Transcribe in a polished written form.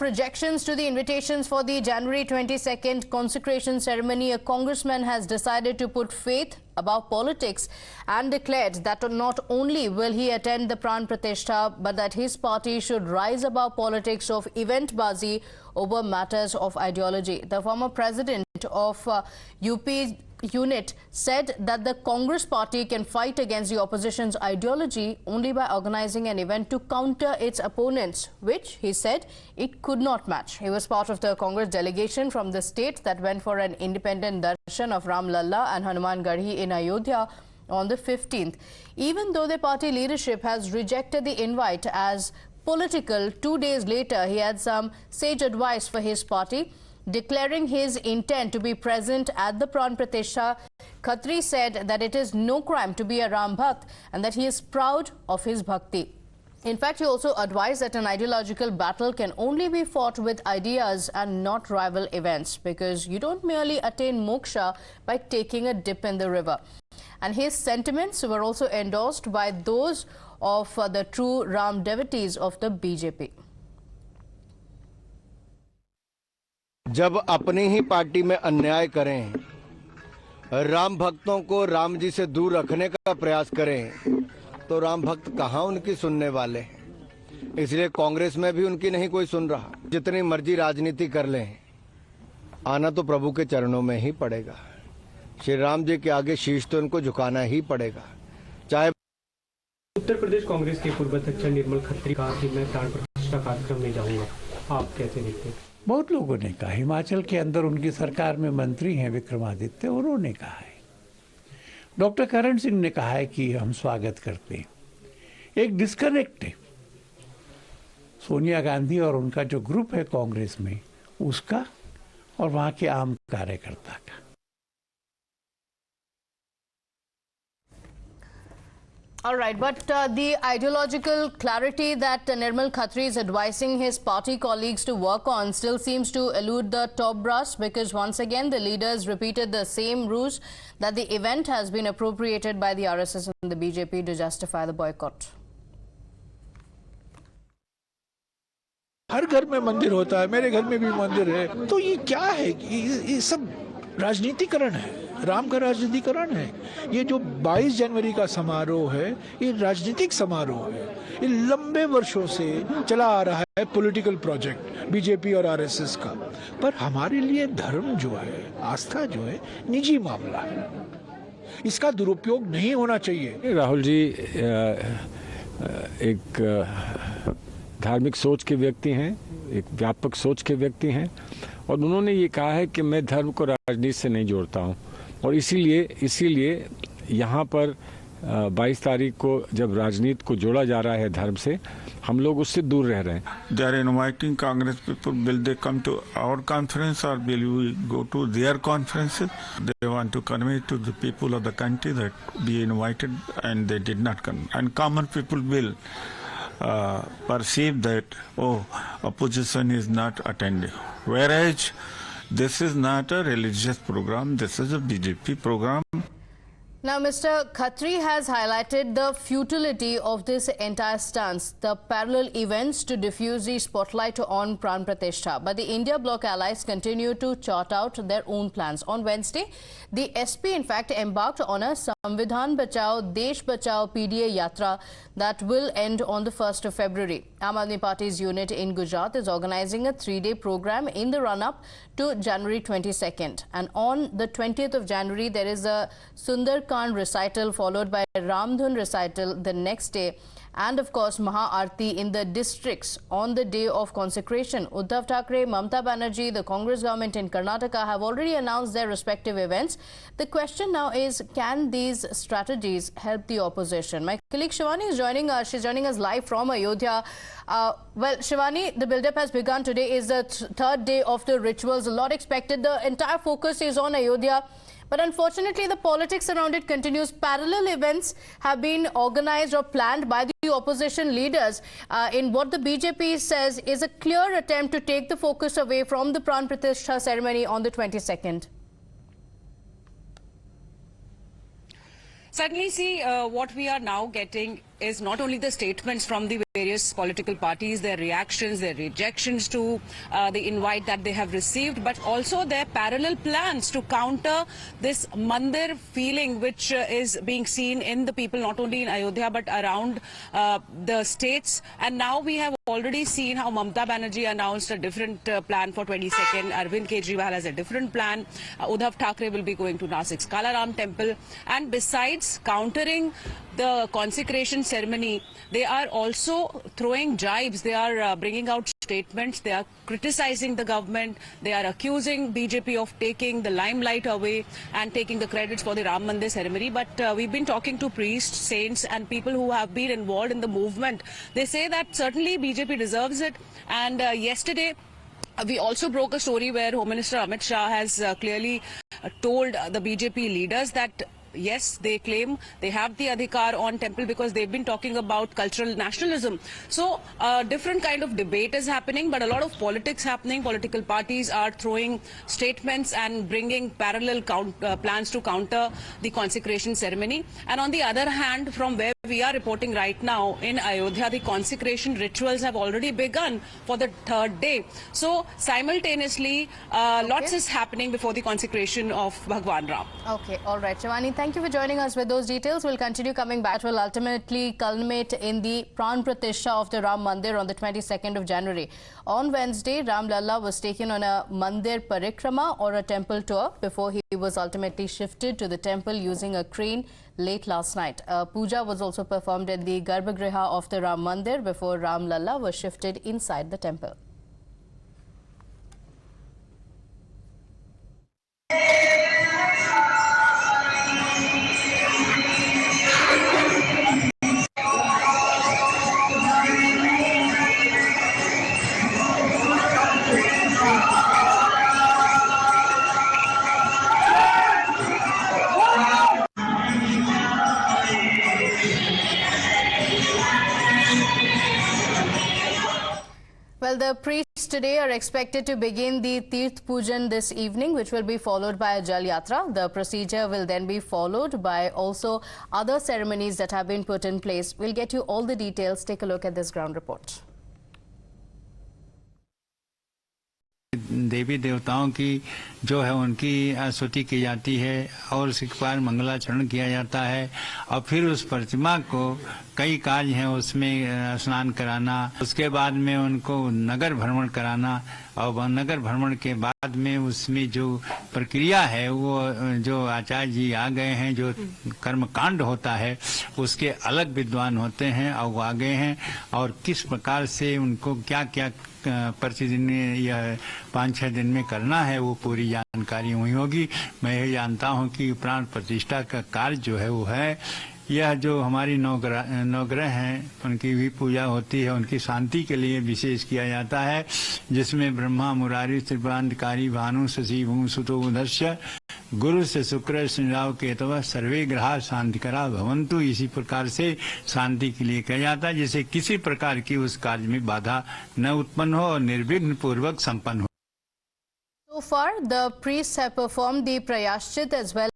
of rejections to the invitations for the January 22nd consecration ceremony, a congressman has decided to put faith above politics and declared that not only will he attend the Pran Pratishtha, but that his party should rise above politics of eventbaazi over matters of ideology. The former president of UP unit said that the Congress party can fight against the opposition's ideology only by organizing an event to counter its opponents, which he said it could not match. He was part of the Congress delegation from the state that went for an independent darshan of Ram Lalla and Hanuman Garhi in Ayodhya on the 15th. Even though the party leadership has rejected the invite as political, 2 days later he had some sage advice for his party. Declaring his intent to be present at the Pran Pratishtha, Khatri said that it is no crime to be a Ram Bhakt and that he is proud of his bhakti. In fact, he also advised that an ideological battle can only be fought with ideas and not rival events, because you don't merely attain moksha by taking a dip in the river. And his sentiments were also endorsed by those of the true Ram devotees of the BJP. जब अपनी ही party में अन्याय करें, राम भक्तों को राम जी से दूर रखने का प्रयास करें, तो राम भक्त कहाँ उनकी सुनने वाले। इसलिए कांग्रेस में भी उनकी नहीं कोई सुन रहा। जितनी मर्जी राजनीति कर लें, आना तो प्रभु के चरणों में ही पड़ेगा। श्री राम जी के आगे शीश तो उनको झुकाना ही पड़ेगा। चाहे उत्तर प्रदेश कांग्रेस के पूर्व अध्यक्ष निर्मल खत्री कहा कि मैं प्राण प्रतिष्ठा कार्यक्रम में जाऊंगा, आप कैसे देखते हैं? बहुत लोगों ने कहा, हिमाचल के अंदर उनकी सरकार में मंत्री हैं विक्रमादित्य, उन्होंने कहा है। डॉक्टर करण सिंह ने कहा है कि हम स्वागत करते हैं। एक डिस्कनेक्ट है सोनिया गांधी और उनका जो ग्रुप है कांग्रेस में, उसका और वहां के आम कार्यकर्ता का। All right, but the ideological clarity that Nirmal Khatri is advising his party colleagues to work on still seems to elude the top brass, because once again the leaders repeated the same ruse that the event has been appropriated by the RSS and the BJP to justify the boycott. हर घर में मंदिर होता है, मेरे घर में भी मंदिर है, तो ये क्या है? ये सब राजनीतिकरण है, राम का राजनीतिकरण है। ये जो 22 जनवरी का समारोह है, ये राजनीतिक समारोह है। ये लंबे वर्षों से चला आ रहा है पॉलिटिकल प्रोजेक्ट बीजेपी और आरएसएस का। पर हमारे लिए धर्म जो है, आस्था जो है, निजी मामला है। इसका दुरुपयोग नहीं होना चाहिए। राहुल जी एक धार्मिक सोच के व्यक्ति हैं, एक व्यापक सोच के व्यक्ति हैं, और उन्होंने ये कहा है कि मैं धर्म को राजनीति से नहीं जोड़ता हूँ, और इसीलिए यहाँ पर 22 तारीख को जब राजनीति को जोड़ा जा रहा है धर्म से, हम लोग उससे दूर रह रहे हैं। They are inviting Congress people. Will they come to our conference or will we go to their conferences? They want to convey to the people of the country that be invited, and they did not come. And common people will perceive that, oh, opposition is not attending. Whereas this is not a religious program, this is a BJP program. Now, Mr. Khatri has highlighted the futility of this entire stance, the parallel events to diffuse the spotlight on Pran Pratishtha. But the India bloc allies continue to chart out their own plans. On Wednesday, the SP in fact embarked on a Samvidhan Bachao, Desh Bachao PDA Yatra that will end on the 1st of February. Aam Aadmi Party's unit in Gujarat is organizing a 3-day program in the run-up to January 22nd. And on the 20th of January, there is a Sundar Kand recital followed by a Ramdhun recital the next day, and of course Maha Aarti in the districts on the day of consecration. Uddhav Thackeray, Mamata Banerjee, the Congress government in Karnataka have already announced their respective events. The question now is, can these strategies help the opposition? My colleague Shivani is joining us. She's joining us live from Ayodhya. Well, Shivani, the build-up has begun. Today is the third day of the rituals. A lot expected. The entire focus is on Ayodhya. But unfortunately, the politics around it continues. Parallel events have been organized or planned by the opposition leaders in what the BJP says is a clear attempt to take the focus away from the Pran Pratishtha ceremony on the 22nd. Certainly, see, what we are now getting is not only the statements from the various political parties, their reactions, their rejections to the invite that they have received, but also their parallel plans to counter this Mandir feeling which is being seen in the people not only in Ayodhya but around the states. And now we have already seen how Mamata Banerjee announced a different plan for 22nd. Arvind Kejriwal has a different plan. Uddhav Thackeray will be going to Nasik's Kalaram temple. And besides countering the consecration ceremony, they are also throwing jibes. They are bringing out statements. They are criticizing the government. They are accusing BJP of taking the limelight away and taking the credits for the Ram Mandir ceremony. But we've been talking to priests, saints and people who have been involved in the movement. They say that certainly BJP deserves it. And yesterday, we also broke a story where Home Minister Amit Shah has clearly told the BJP leaders that yes, they claim they have the adhikar on temple because they've been talking about cultural nationalism. So different kind of debate is happening, but a lot of politics happening. Political parties are throwing statements and bringing parallel plans to counter the consecration ceremony. And on the other hand, from where we are reporting right now in Ayodhya, the consecration rituals have already begun for the third day. So simultaneously, lots is happening before the consecration of Bhagwan Ram. Okay, all right. Shivani, thank you for joining us with those details. We'll continue coming back. It will ultimately culminate in the Pran Pratishtha of the Ram Mandir on the 22nd of January. On Wednesday, Ram Lalla was taken on a Mandir Parikrama or a temple tour before he was ultimately shifted to the temple using a crane late last night. Pooja was also performed in the Garbhagriha of the Ram Mandir before Ram Lalla was shifted inside the temple. Well, the priests today are expected to begin the Tirth Pujan this evening, which will be followed by a Jal Yatra. The procedure will then be followed by also other ceremonies that have been put in place. We'll get you all the details. Take a look at this ground report. देवी देवताओं की जो है उनकी स्तुति की जाती है और उसके बाद मंगलाचरण किया जाता है और फिर उस प्रतिमा को कई कार्य हैं उसमें स्नान कराना, उसके बाद में उनको नगर भ्रमण कराना और नगर भ्रमण के बाद में उसमें जो प्रक्रिया है वो जो आचार्य जी आ गए हैं, जो कर्मकांड होता है उसके अलग विद्वान होते हैं और वो आ गए हैं और किस प्रकार से उनको क्या क्या प्रतिदिन या 5-6 दिन में करना है वो पूरी जानकारी हुई होगी। मैं ये जानता हूँ कि प्राण प्रतिष्ठा का कार्य जो है वो है यह जो हमारी नवग्रह हैं उनकी भी पूजा होती है, उनकी शांति के लिए विशेष किया जाता है, जिसमें ब्रह्मा मुरारी त्रिपुरांतकारी भानु शशि भूम सुतो उदस्य गुरु से शुक्र शनिराव केतव सर्वे ग्रहा शांतिकरा भवंतु, इसी प्रकार से शांति के लिए किया जाता है जिससे किसी प्रकार की उस कार्य में बाधा न उत्पन्न हो और निर्विघ्न पूर्वक संपन्न हो। So far, the priests have performed the prayashchit as well